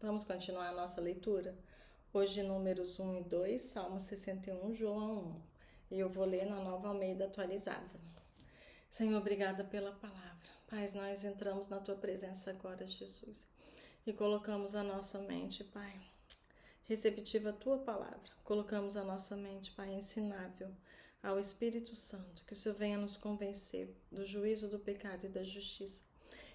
Vamos continuar a nossa leitura? Hoje, números 1 e 2, Salmo 61, João 1. E eu vou ler na Nova Almeida atualizada. Senhor, obrigada pela palavra. Pai, nós entramos na Tua presença agora, Jesus, e colocamos a nossa mente, Pai, receptiva à Tua palavra. Colocamos a nossa mente, Pai, ensinável ao Espírito Santo, que o Senhor venha nos convencer do juízo do pecado e da justiça.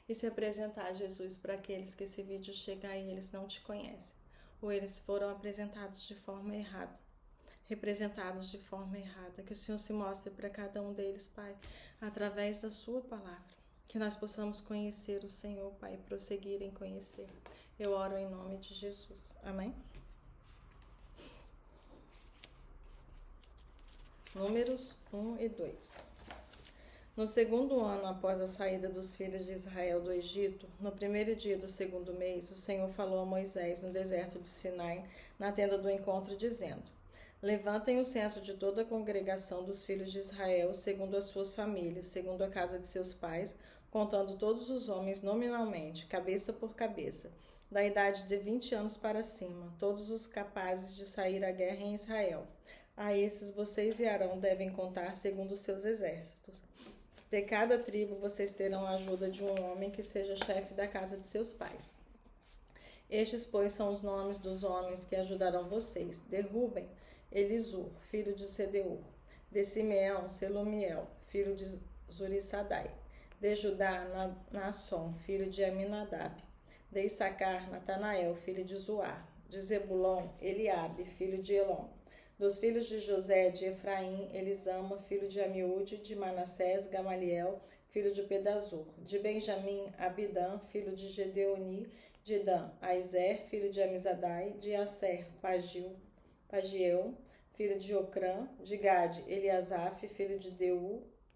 E se apresentar, Jesus, para aqueles que esse vídeo chegar e eles não te conhecem, ou eles foram apresentados de forma errada, representados de forma errada, que o Senhor se mostre para cada um deles, Pai, através da sua palavra, que nós possamos conhecer o Senhor, Pai, e prosseguir em conhecer. Eu oro em nome de Jesus. Amém? Números 1 e 2. No segundo ano após a saída dos filhos de Israel do Egito, no primeiro dia do segundo mês, o Senhor falou a Moisés no deserto de Sinai, na tenda do encontro, dizendo: Levantem o censo de toda a congregação dos filhos de Israel, segundo as suas famílias, segundo a casa de seus pais, contando todos os homens nominalmente, cabeça por cabeça, da idade de 20 anos para cima, todos os capazes de sair à guerra em Israel. A esses vocês e Arão devem contar segundo os seus exércitos. De cada tribo vocês terão a ajuda de um homem que seja chefe da casa de seus pais. Estes, pois, são os nomes dos homens que ajudarão vocês: de Ruben, Elisur, filho de Sedeur; de Simeão, Selumiel, filho de Zurissadai; de Judá, Naasson, filho de Aminadab; de Issacar, Natanael, filho de Zuar; de Zebulon, Eliabe, filho de Elon; dos filhos de José, de Efraim, Elisama, filho de Amiúde; de Manassés, Gamaliel, filho de Pedazur; de Benjamim, Abidã, filho de Gedeoni; de Dan, Aizer, filho de Amizadai; de Asser, Pagiel, filho de Ocrã; de Gade, Eliasaf, filho de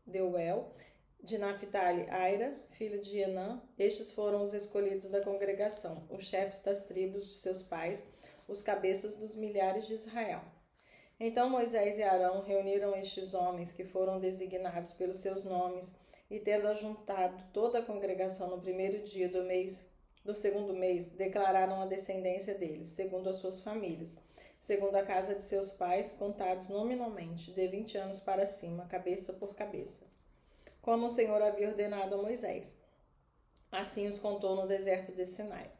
Deuel; de Naphtali, Aira, filho de Enã. Estes foram os escolhidos da congregação, os chefes das tribos de seus pais, os cabeças dos milhares de Israel. Então Moisés e Arão reuniram estes homens que foram designados pelos seus nomes, e tendo ajuntado toda a congregação no primeiro dia do segundo mês, declararam a descendência deles, segundo as suas famílias, segundo a casa de seus pais, contados nominalmente, de 20 anos para cima, cabeça por cabeça, como o Senhor havia ordenado a Moisés. Assim os contou no deserto de Sinai.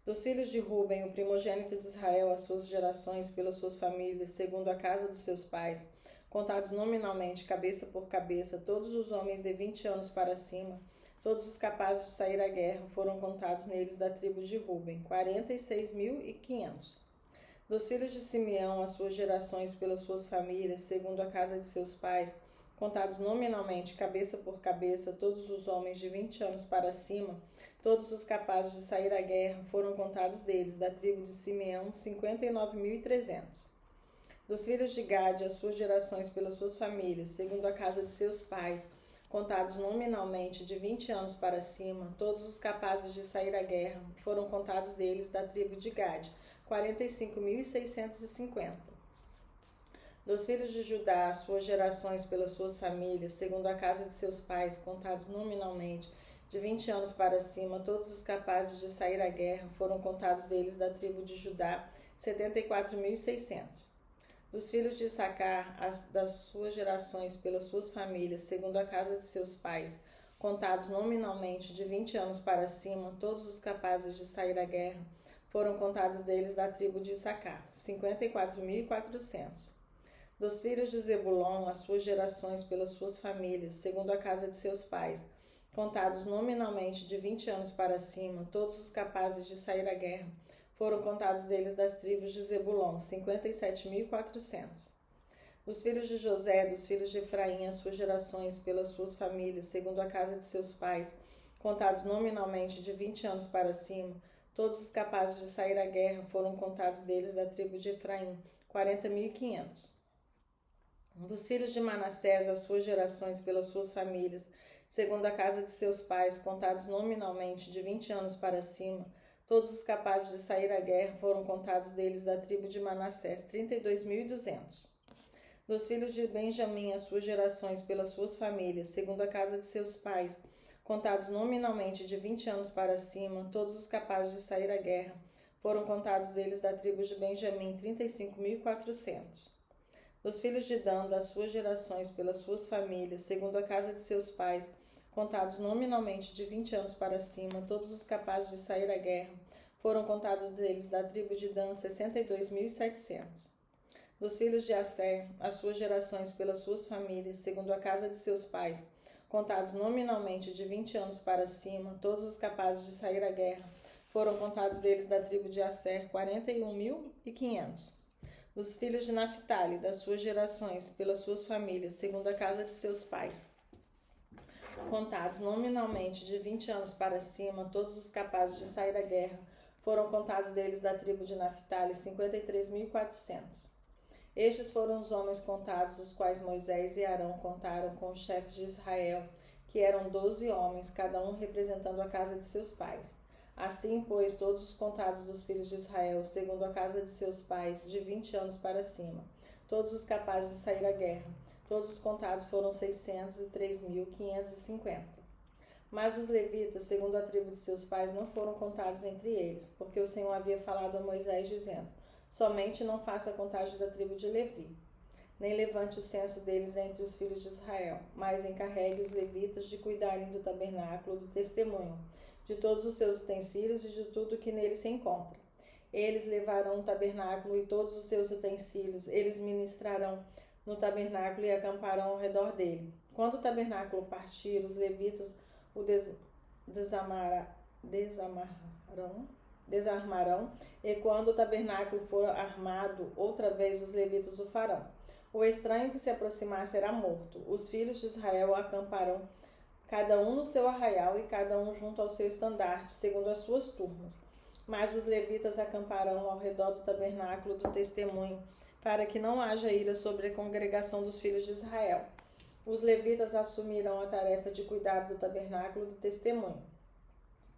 Dos filhos de Ruben, o primogênito de Israel, as suas gerações, pelas suas famílias, segundo a casa dos seus pais, contados nominalmente, cabeça por cabeça, todos os homens de 20 anos para cima, todos os capazes de sair à guerra, foram contados neles da tribo de Ruben, 46.500. Dos filhos de Simeão, as suas gerações, pelas suas famílias, segundo a casa de seus pais, contados nominalmente, cabeça por cabeça, todos os homens de 20 anos para cima, todos os capazes de sair à guerra, foram contados deles, da tribo de Simeão, 59.300. Dos filhos de Gade, as suas gerações pelas suas famílias, segundo a casa de seus pais, contados nominalmente, de 20 anos para cima, todos os capazes de sair à guerra, foram contados deles, da tribo de Gade, 45.650. Dos filhos de Judá, as suas gerações pelas suas famílias, segundo a casa de seus pais, contados nominalmente, de 20 anos para cima, todos os capazes de sair à guerra, foram contados deles, da tribo de Judá, 74.600. Dos filhos de Issacar, das suas gerações pelas suas famílias, segundo a casa de seus pais, contados nominalmente, de 20 anos para cima, todos os capazes de sair à guerra, foram contados deles, da tribo de Issacar, 54.400. Dos filhos de Zebulon, as suas gerações pelas suas famílias, segundo a casa de seus pais, contados nominalmente, de 20 anos para cima, todos os capazes de sair à guerra, foram contados deles, das tribos de Zebulon, 57.400. Dos filhos de José, dos filhos de Efraim, as suas gerações pelas suas famílias, segundo a casa de seus pais, contados nominalmente, de 20 anos para cima, todos os capazes de sair à guerra, foram contados deles, da tribo de Efraim, 40.500. Dos filhos de Manassés, as suas gerações pelas suas famílias, segundo a casa de seus pais, contados nominalmente, de 20 anos para cima, todos os capazes de sair à guerra, foram contados deles, da tribo de Manassés, 32.200. Dos filhos de Benjamim, as suas gerações pelas suas famílias, segundo a casa de seus pais, contados nominalmente, de 20 anos para cima, todos os capazes de sair à guerra, Foram contados deles da tribo de Benjamim 35.400. Dos filhos de Dan, das suas gerações, pelas suas famílias, segundo a casa de seus pais, contados nominalmente de 20 anos para cima, todos os capazes de sair à guerra, foram contados deles da tribo de Dan 62.700. Dos filhos de Asser, as suas gerações pelas suas famílias, segundo a casa de seus pais, contados nominalmente de 20 anos para cima, todos os capazes de sair à guerra, foram contados deles da tribo de Asser 41.500. Dos filhos de Naphtali, das suas gerações, pelas suas famílias, segundo a casa de seus pais, contados nominalmente de 20 anos para cima, todos os capazes de sair à guerra, foram contados deles da tribo de Naphtali 53.400. Estes foram os homens contados, dos quais Moisés e Arão contaram com os chefes de Israel, que eram 12 homens, cada um representando a casa de seus pais. Assim, pois, todos os contados dos filhos de Israel, segundo a casa de seus pais, de 20 anos para cima, todos os capazes de sair à guerra, todos os contados foram 603.550. Mas os levitas, segundo a tribo de seus pais, não foram contados entre eles, porque o Senhor havia falado a Moisés, dizendo: somente não faça a contagem da tribo de Levi, nem levante o censo deles entre os filhos de Israel, mas encarregue os levitas de cuidarem do tabernáculo do testemunho, de todos os seus utensílios e de tudo que nele se encontra. Eles levarão o tabernáculo e todos os seus utensílios, eles ministrarão no tabernáculo e acamparão ao redor dele. Quando o tabernáculo partir, os levitas o desarmarão, e quando o tabernáculo for armado, outra vez os levitas o farão. O estranho que se aproximar será morto. Os filhos de Israel acamparão, cada um no seu arraial e cada um junto ao seu estandarte, segundo as suas turmas. Mas os levitas acamparão ao redor do tabernáculo do testemunho, para que não haja ira sobre a congregação dos filhos de Israel. Os levitas assumirão a tarefa de cuidar do tabernáculo do testemunho.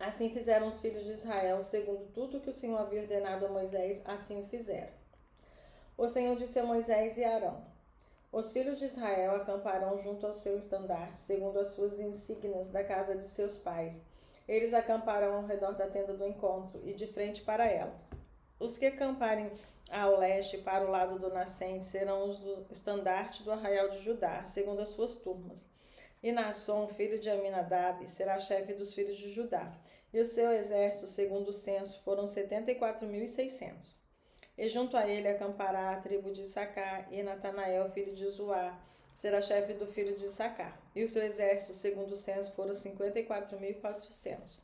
Assim fizeram os filhos de Israel, segundo tudo que o Senhor havia ordenado a Moisés, assim o fizeram. O Senhor disse a Moisés e a Arão: os filhos de Israel acamparão junto ao seu estandarte, segundo as suas insígnias da casa de seus pais. Eles acamparão ao redor da tenda do encontro e de frente para ela. Os que acamparem ao leste, para o lado do nascente, serão os do estandarte do arraial de Judá, segundo as suas turmas. E Naasson, filho de Aminadab, será chefe dos filhos de Judá. E o seu exército, segundo o censo, foram 74.600. E junto a ele acampará a tribo de Issacar, e Natanael, filho de Zuá, será chefe do filho de Issacar. E o seu exército, segundo o censo, foram 54.400.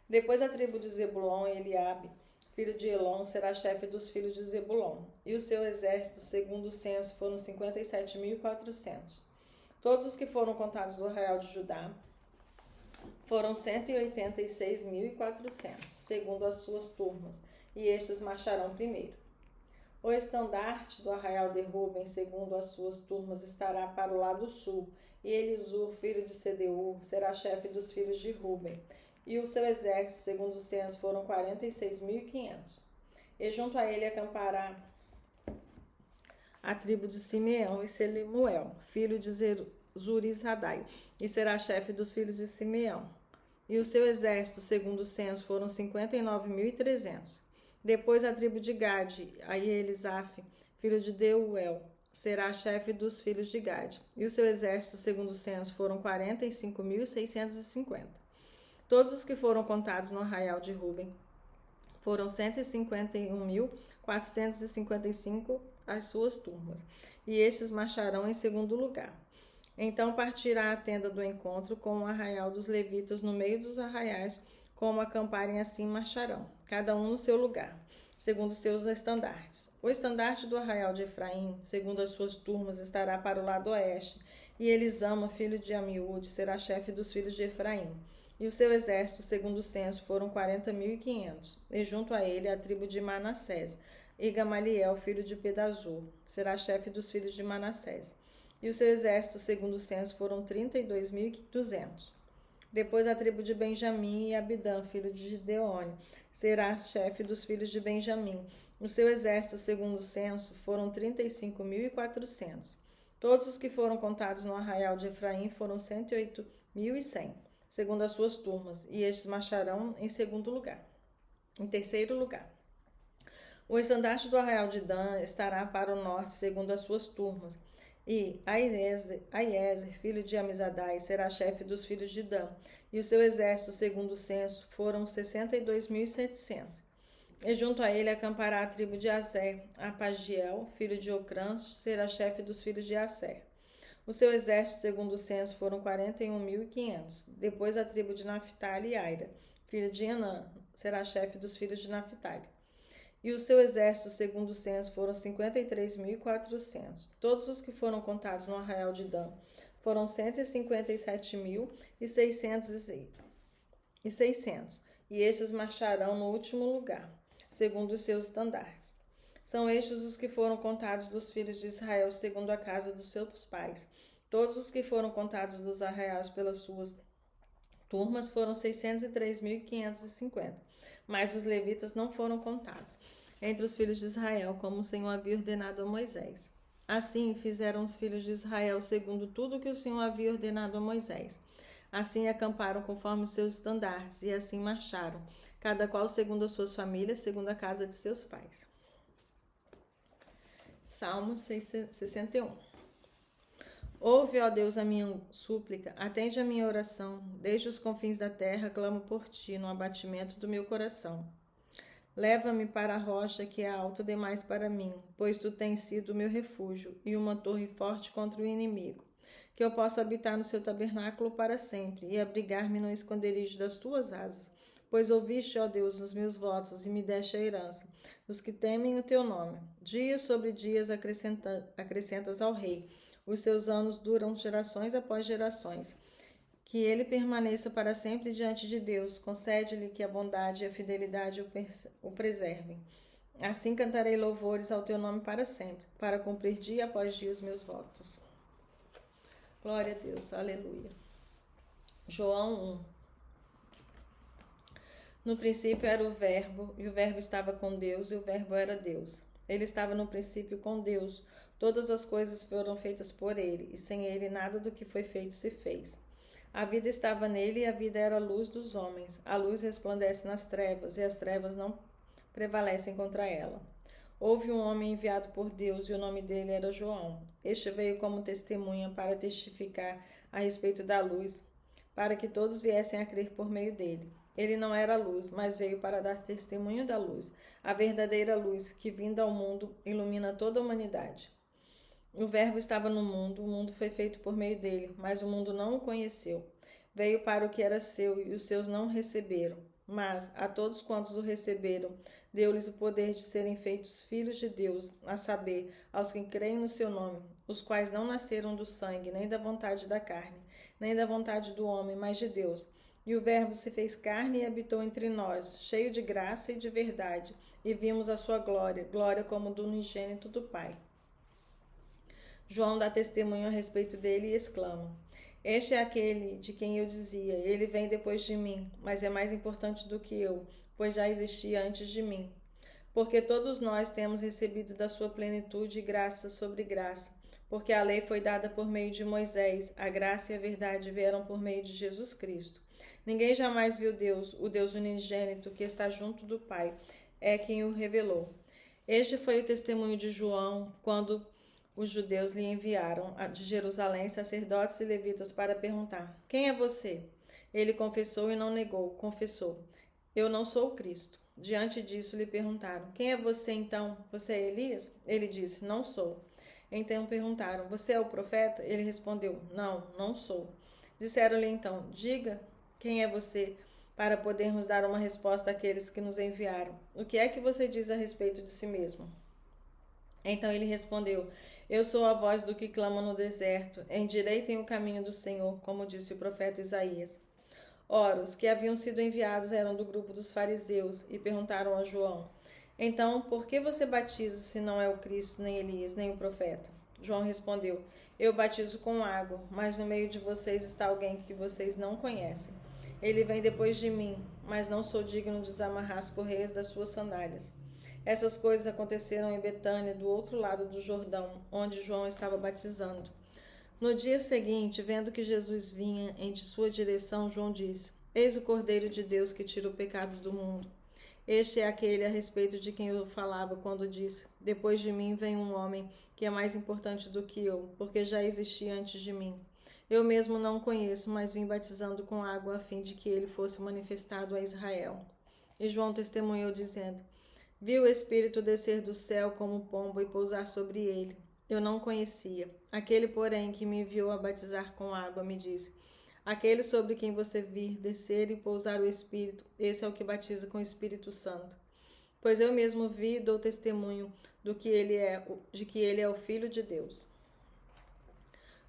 Depois a tribo de Zebulon, Eliabe, filho de Elon, será chefe dos filhos de Zebulon. E o seu exército, segundo o censo, foram 57.400. Todos os que foram contados do arraial de Judá foram 186.400, segundo as suas turmas, e estes marcharão primeiro. O estandarte do arraial de Ruben, segundo as suas turmas, estará para o lado sul, e Elisur, filho de Sedeur, será chefe dos filhos de Ruben. E o seu exército, segundo o censo, foram 46.500. E junto a ele acampará a tribo de Simeão e Selimuel, filho de Zurizadai, e será chefe dos filhos de Simeão. E o seu exército, segundo o censo, foram 59.300. Depois a tribo de Gade, aí Elisaf, filho de Deuel, será chefe dos filhos de Gade. E o seu exército, segundo o censo, foram 45.650. Todos os que foram contados no arraial de Ruben foram 151.455 as suas turmas, e estes marcharão em segundo lugar. Então partirá a tenda do encontro com o arraial dos levitas no meio dos arraiais, como acamparem assim marcharão, cada um no seu lugar, segundo seus estandartes. O estandarte do arraial de Efraim, segundo as suas turmas, estará para o lado oeste, e Elisama, filho de Amiúde, será chefe dos filhos de Efraim. E o seu exército, segundo o censo, foram 40.500, e junto a ele a tribo de Manassés, e Gamaliel, filho de Pedazur, será chefe dos filhos de Manassés. E o seu exército, segundo o censo, foram 32.200. Depois a tribo de Benjamim, e Abidã, filho de Gideone, será chefe dos filhos de Benjamim. O seu exército, segundo o censo, foram 35.400. Todos os que foram contados no arraial de Efraim foram 108.100, segundo as suas turmas, e estes marcharão em segundo lugar. Em terceiro lugar. O estandarte do arraial de Dan estará para o norte, segundo as suas turmas. E Aiezer, filho de Amizadai, será chefe dos filhos de Dan. E o seu exército, segundo o censo, foram 62.700. E junto a ele acampará a tribo de Aser. Apagiel, filho de Ocrã, será chefe dos filhos de Aser. O seu exército, segundo o censo, foram 41.500. Depois a tribo de Naphtali e Aira, filho de Enã, será chefe dos filhos de Naphtali. E o seu exército, segundo o censo, foram 53.400. Todos os que foram contados no arraial de Dan foram 157.600. E estes marcharão no último lugar, segundo os seus estandartes. São estes os que foram contados dos filhos de Israel, segundo a casa dos seus pais. Todos os que foram contados dos arraiais pelas suas turmas foram 603.550. Mas os levitas não foram contados entre os filhos de Israel, como o Senhor havia ordenado a Moisés. Assim fizeram os filhos de Israel, segundo tudo que o Senhor havia ordenado a Moisés. Assim acamparam conforme os seus estandartes, e assim marcharam, cada qual segundo as suas famílias, segundo a casa de seus pais. Salmo 61. Ouve, ó Deus, a minha súplica, atende a minha oração. Desde os confins da terra clamo por ti, no abatimento do meu coração. Leva-me para a rocha que é alta demais para mim, pois tu tens sido o meu refúgio e uma torre forte contra o inimigo. Que eu possa habitar no seu tabernáculo para sempre e abrigar-me no esconderijo das tuas asas. Pois ouviste, ó Deus, os meus votos e me deste a herança dos que temem o teu nome. Dias sobre dias acrescentas ao rei. Os seus anos duram gerações após gerações. Que ele permaneça para sempre diante de Deus. Concede-lhe que a bondade e a fidelidade o preservem. Assim cantarei louvores ao teu nome para sempre, para cumprir dia após dia os meus votos. Glória a Deus, aleluia. João 1. No princípio era o Verbo, e o Verbo estava com Deus, e o Verbo era Deus. Ele estava no princípio com Deus. Todas as coisas foram feitas por ele, e sem ele nada do que foi feito se fez. A vida estava nele, e a vida era a luz dos homens. A luz resplandece nas trevas, e as trevas não prevalecem contra ela. Houve um homem enviado por Deus, e o nome dele era João. Este veio como testemunha para testificar a respeito da luz, para que todos viessem a crer por meio dele. Ele não era a luz, mas veio para dar testemunho da luz, a verdadeira luz, que vindo ao mundo ilumina toda a humanidade. O Verbo estava no mundo, o mundo foi feito por meio dele, mas o mundo não o conheceu. Veio para o que era seu, e os seus não o receberam. Mas a todos quantos o receberam, deu-lhes o poder de serem feitos filhos de Deus, a saber, aos que creem no seu nome, os quais não nasceram do sangue, nem da vontade da carne, nem da vontade do homem, mas de Deus. E o Verbo se fez carne e habitou entre nós, cheio de graça e de verdade, e vimos a sua glória, glória como do unigênito do Pai. João dá testemunho a respeito dele e exclama: Este é aquele de quem eu dizia, ele vem depois de mim, mas é mais importante do que eu, pois já existia antes de mim. Porque todos nós temos recebido da sua plenitude graça sobre graça, porque a lei foi dada por meio de Moisés, a graça e a verdade vieram por meio de Jesus Cristo. Ninguém jamais viu Deus, o Deus unigênito que está junto do Pai, é quem o revelou. Este foi o testemunho de João, quando os judeus lhe enviaram de Jerusalém sacerdotes e levitas para perguntar: Quem é você? Ele confessou e não negou, confessou: Eu não sou o Cristo. Diante disso lhe perguntaram: Quem é você então? Você é Elias? Ele disse: Não sou. Então perguntaram: Você é o profeta? Ele respondeu: Não, não sou. Disseram-lhe então: Diga quem é você, para podermos dar uma resposta àqueles que nos enviaram. O que é que você diz a respeito de si mesmo? Então ele respondeu: Eu sou a voz do que clama no deserto, endireitem o caminho do Senhor, como disse o profeta Isaías. Ora, os que haviam sido enviados eram do grupo dos fariseus e perguntaram a João: Então, por que você batiza se não é o Cristo, nem Elias, nem o profeta? João respondeu: Eu batizo com água, mas no meio de vocês está alguém que vocês não conhecem. Ele vem depois de mim, mas não sou digno de desamarrar as correias das suas sandálias. Essas coisas aconteceram em Betânia, do outro lado do Jordão, onde João estava batizando. No dia seguinte, vendo que Jesus vinha em sua direção, João disse: Eis o Cordeiro de Deus que tira o pecado do mundo. Este é aquele a respeito de quem eu falava quando disse: depois de mim vem um homem que é mais importante do que eu, porque já existia antes de mim. Eu mesmo não o conheço, mas vim batizando com água a fim de que ele fosse manifestado a Israel. E João testemunhou dizendo: vi o Espírito descer do céu como pombo e pousar sobre ele. Eu não o conhecia. Aquele, porém, que me enviou a batizar com água, me disse: aquele sobre quem você vir descer e pousar o Espírito, esse é o que batiza com o Espírito Santo. Pois eu mesmo vi e dou testemunho de que ele é o Filho de Deus.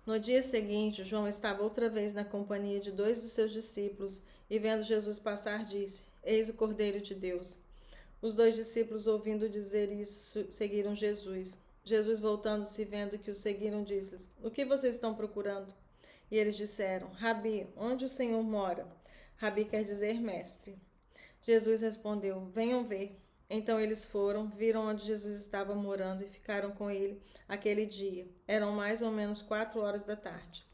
No dia seguinte, João estava outra vez na companhia de 2 dos seus discípulos e, vendo Jesus passar, disse: eis o Cordeiro de Deus. Os 2 discípulos, ouvindo dizer isso, seguiram Jesus. Jesus, voltando-se e vendo que o seguiram, disse-lhes: o que vocês estão procurando? E eles disseram: Rabi, onde o Senhor mora? Rabi quer dizer mestre. Jesus respondeu: venham ver. Então eles foram, viram onde Jesus estava morando e ficaram com ele aquele dia. Eram mais ou menos 4 horas da tarde.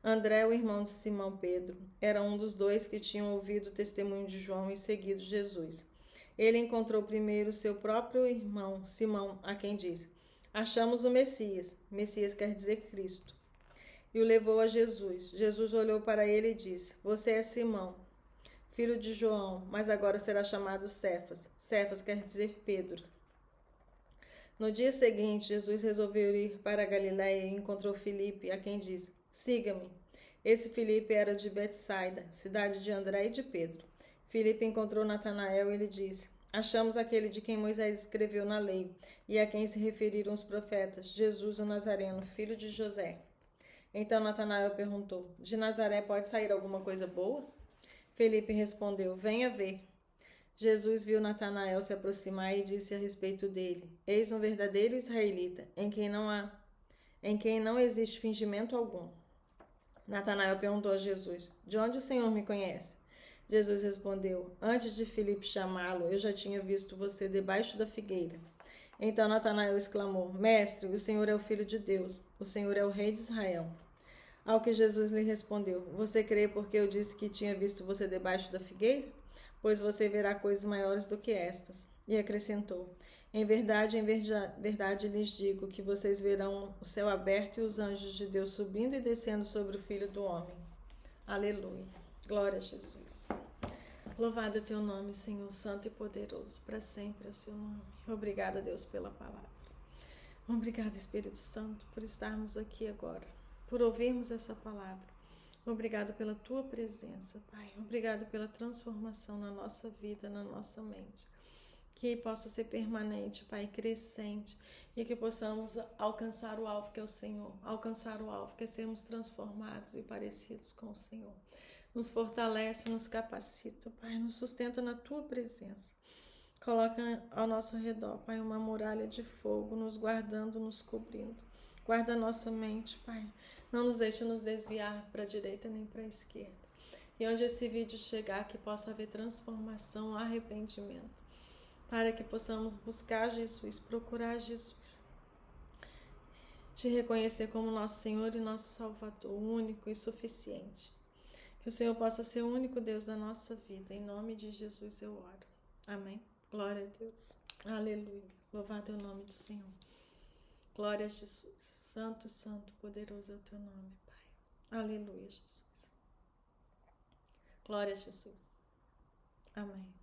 André, o irmão de Simão Pedro, era um dos 2 que tinham ouvido o testemunho de João e seguido Jesus. Ele encontrou primeiro seu próprio irmão, Simão, a quem disse: achamos o Messias. Messias quer dizer Cristo. E o levou a Jesus. Jesus olhou para ele e disse: você é Simão, filho de João, mas agora será chamado Cefas. Cefas quer dizer Pedro. No dia seguinte, Jesus resolveu ir para a Galiléia e encontrou Filipe, a quem disse: siga-me. Esse Filipe era de Betsaida, cidade de André e de Pedro. Filipe encontrou Natanael e lhe disse: achamos aquele de quem Moisés escreveu na lei e a quem se referiram os profetas, Jesus o Nazareno, filho de José. Então Natanael perguntou: de Nazaré pode sair alguma coisa boa? Felipe respondeu: venha ver. Jesus viu Natanael se aproximar e disse a respeito dele: eis um verdadeiro israelita, em quem não existe fingimento algum. Natanael perguntou a Jesus: de onde o Senhor me conhece? Jesus respondeu: antes de Filipe chamá-lo, eu já tinha visto você debaixo da figueira. Então Natanael exclamou: mestre, o Senhor é o Filho de Deus, o Senhor é o Rei de Israel. Ao que Jesus lhe respondeu: você crê porque eu disse que tinha visto você debaixo da figueira? Pois você verá coisas maiores do que estas. E acrescentou: em verdade lhes digo que vocês verão o céu aberto e os anjos de Deus subindo e descendo sobre o Filho do Homem. Aleluia. Glória a Jesus. Louvado é o teu nome, Senhor, santo e poderoso, para sempre é o seu nome. Obrigada, Deus, pela palavra. Obrigada, Espírito Santo, por estarmos aqui agora, por ouvirmos essa palavra. Obrigada pela tua presença, Pai. Obrigada pela transformação na nossa vida, na nossa mente. Que possa ser permanente, Pai, crescente, e que possamos alcançar o alvo que é o Senhor, alcançar o alvo que é sermos transformados e parecidos com o Senhor. Nos fortalece, nos capacita, Pai, nos sustenta na tua presença. Coloca ao nosso redor, Pai, uma muralha de fogo, nos guardando, nos cobrindo. Guarda a nossa mente, Pai. Não nos deixe nos desviar para a direita nem para a esquerda. E onde esse vídeo chegar, que possa haver transformação, arrependimento, para que possamos buscar Jesus, procurar Jesus, te reconhecer como nosso Senhor e nosso Salvador, único e suficiente. Que o Senhor possa ser o único Deus da nossa vida. Em nome de Jesus eu oro. Amém. Glória a Deus. Aleluia. Louvado é o nome do Senhor. Glória a Jesus. Santo, santo, poderoso é o teu nome, Pai. Aleluia, Jesus. Glória a Jesus. Amém.